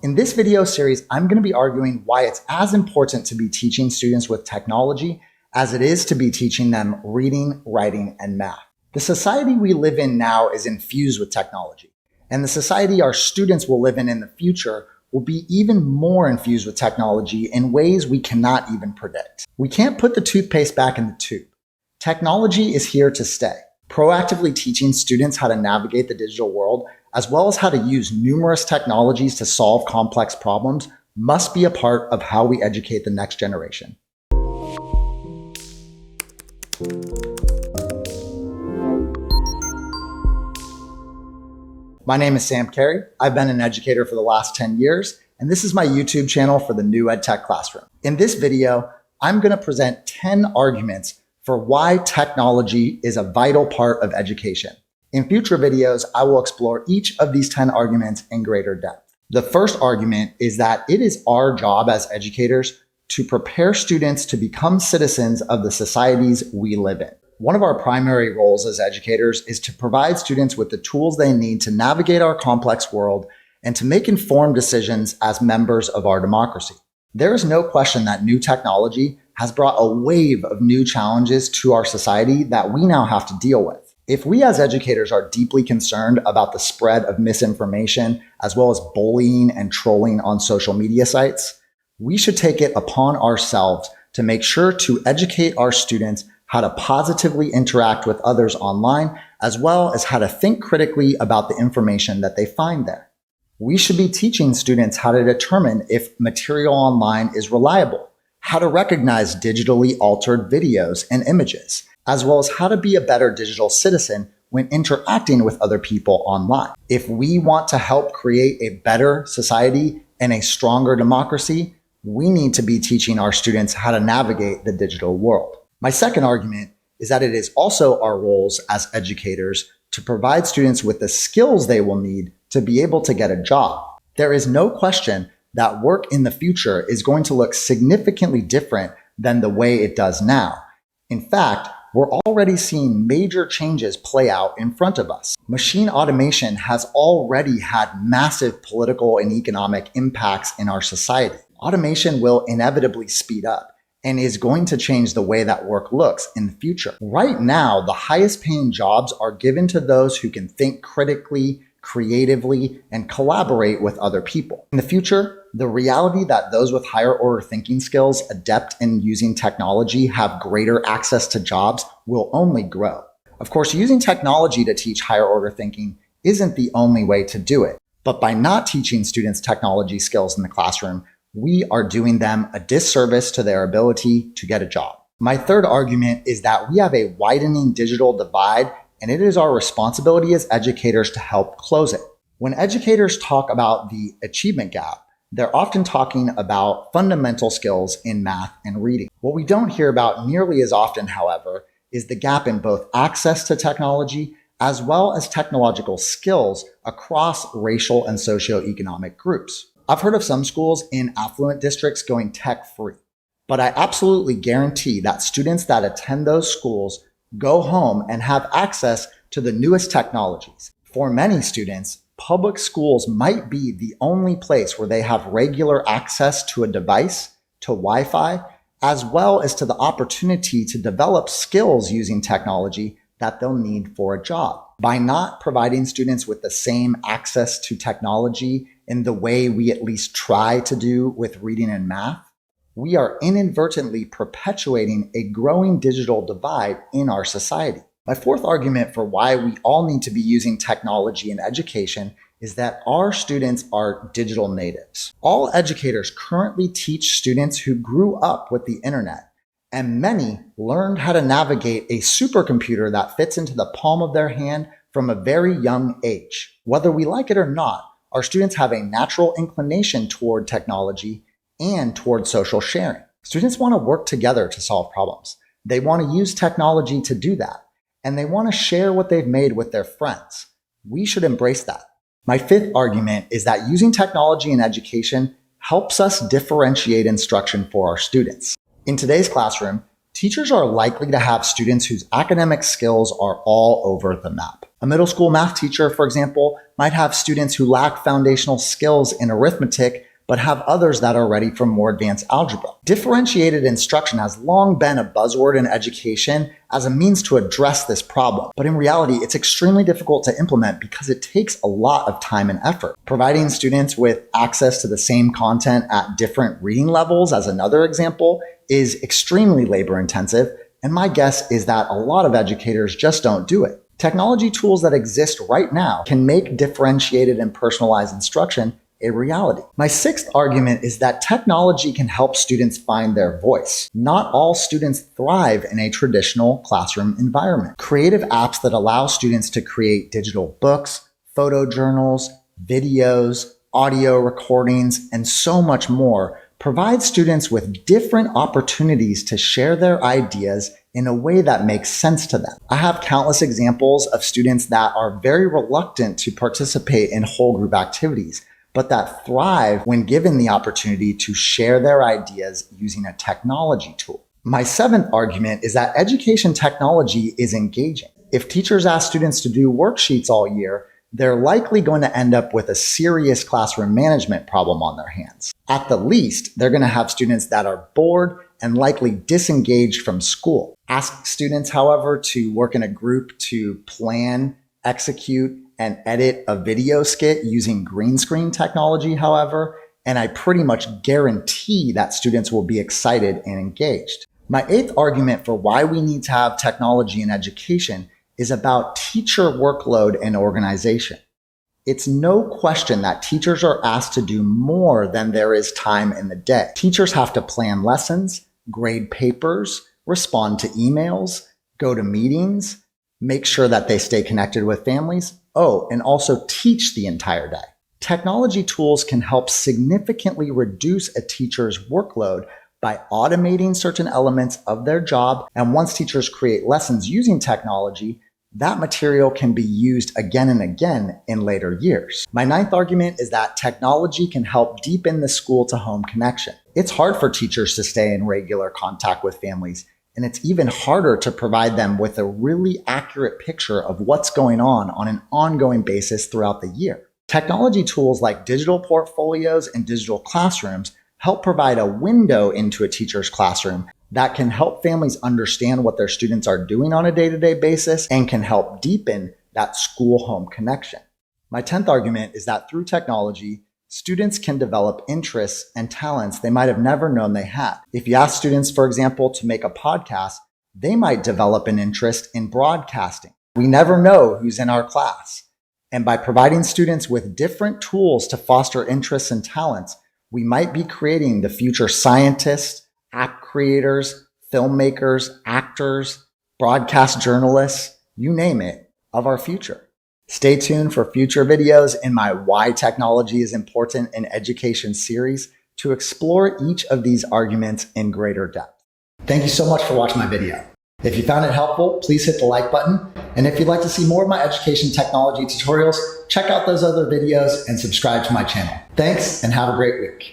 In this video series, I'm going to be arguing why it's as important to be teaching students with technology as it is to be teaching them reading, writing, and math. The society we live in now is infused with technology, and the society our students will live in the future will be even more infused with technology in ways we cannot even predict. We can't put the toothpaste back in the tube. Technology is here to stay. Proactively teaching students how to navigate the digital world, as well as how to use numerous technologies to solve complex problems, must be a part of how we educate the next generation. My name is Sam Kary. I've been an educator for the last 10 years, and this is my YouTube channel for the new EdTech classroom. In this video, I'm going to present 10 arguments for why technology is a vital part of education. In future videos, I will explore each of these 10 arguments in greater depth. The first argument is that it is our job as educators to prepare students to become citizens of the societies we live in. One of our primary roles as educators is to provide students with the tools they need to navigate our complex world and to make informed decisions as members of our democracy. There is no question that new technology has brought a wave of new challenges to our society that we now have to deal with. If we as educators are deeply concerned about the spread of misinformation, as well as bullying and trolling on social media sites, we should take it upon ourselves to make sure to educate our students how to positively interact with others online, as well as how to think critically about the information that they find there. We should be teaching students how to determine if material online is reliable, how to recognize digitally altered videos and images, as well as how to be a better digital citizen when interacting with other people online. If we want to help create a better society and a stronger democracy, we need to be teaching our students how to navigate the digital world. My second argument is that it is also our roles as educators to provide students with the skills they will need to be able to get a job. There is no question that work in the future is going to look significantly different than the way it does now. In fact, we're already seeing major changes play out in front of us. Machine automation has already had massive political and economic impacts in our society. Automation will inevitably speed up and is going to change the way that work looks in the future. Right now, the highest paying jobs are given to those who can think critically, creatively, and collaborate with other people. In the future, the reality that those with higher order thinking skills adept in using technology have greater access to jobs will only grow. Of course, using technology to teach higher order thinking isn't the only way to do it, but by not teaching students technology skills in the classroom, we are doing them a disservice to their ability to get a job. My third argument is that we have a widening digital divide, and it is our responsibility as educators to help close it. When educators talk about the achievement gap, they're often talking about fundamental skills in math and reading. What we don't hear about nearly as often, however, is the gap in both access to technology as well as technological skills across racial and socioeconomic groups. I've heard of some schools in affluent districts going tech-free, but I absolutely guarantee that students that attend those schools go home and have access to the newest technologies. For many students, public schools might be the only place where they have regular access to a device, to Wi-Fi, as well as to the opportunity to develop skills using technology that they'll need for a job. By not providing students with the same access to technology in the way we at least try to do with reading and math, we are inadvertently perpetuating a growing digital divide in our society. My fourth argument for why we all need to be using technology in education is that our students are digital natives. All educators currently teach students who grew up with the internet, and many learned how to navigate a supercomputer that fits into the palm of their hand from a very young age. Whether we like it or not, our students have a natural inclination toward technology and toward social sharing. Students want to work together to solve problems. They want to use technology to do that, and they want to share what they've made with their friends. We should embrace that. My fifth argument is that using technology in education helps us differentiate instruction for our students. In today's classroom, teachers are likely to have students whose academic skills are all over the map. A middle school math teacher, for example, might have students who lack foundational skills in arithmetic, but have others that are ready for more advanced algebra. Differentiated instruction has long been a buzzword in education as a means to address this problem. But in reality, it's extremely difficult to implement because it takes a lot of time and effort. Providing students with access to the same content at different reading levels, as another example, is extremely labor intensive. And my guess is that a lot of educators just don't do it. Technology tools that exist right now can make differentiated and personalized instruction a reality. My sixth argument is that technology can help students find their voice. Not all students thrive in a traditional classroom environment. Creative apps that allow students to create digital books, photo journals, videos, audio recordings, and so much more provide students with different opportunities to share their ideas in a way that makes sense to them. I have countless examples of students that are very reluctant to participate in whole group activities, but that thrive when given the opportunity to share their ideas using a technology tool. My seventh argument is that education technology is engaging. If teachers ask students to do worksheets all year, they're likely going to end up with a serious classroom management problem on their hands. At the least, they're going to have students that are bored and likely disengaged from school. Ask students, however, to work in a group to plan, execute, and edit a video skit using green screen technology, however, and I pretty much guarantee that students will be excited and engaged. My eighth argument for why we need to have technology in education is about teacher workload and organization. It's no question that teachers are asked to do more than there is time in the day. Teachers have to plan lessons, grade papers, respond to emails, go to meetings, make sure that they stay connected with families. Oh, and also teach the entire day. Technology tools can help significantly reduce a teacher's workload by automating certain elements of their job. And once teachers create lessons using technology, that material can be used again and again in later years. My ninth argument is that technology can help deepen the school to home connection. It's hard for teachers to stay in regular contact with families, and it's even harder to provide them with a really accurate picture of what's going on an ongoing basis throughout the year. Technology tools like digital portfolios and digital classrooms help provide a window into a teacher's classroom that can help families understand what their students are doing on a day-to-day basis and can help deepen that school-home connection. My 10th argument is that through technology, students can develop interests and talents they might have never known they had. If you ask students, for example, to make a podcast, they might develop an interest in broadcasting. We never know who's in our class. And by providing students with different tools to foster interests and talents, we might be creating the future scientists, app creators, filmmakers, actors, broadcast journalists, you name it, of our future. Stay tuned for future videos in my Why Technology is Important in Education series to explore each of these arguments in greater depth. Thank you so much for watching my video. If you found it helpful, please hit the like button. And if you'd like to see more of my education technology tutorials, check out those other videos and subscribe to my channel. Thanks and have a great week.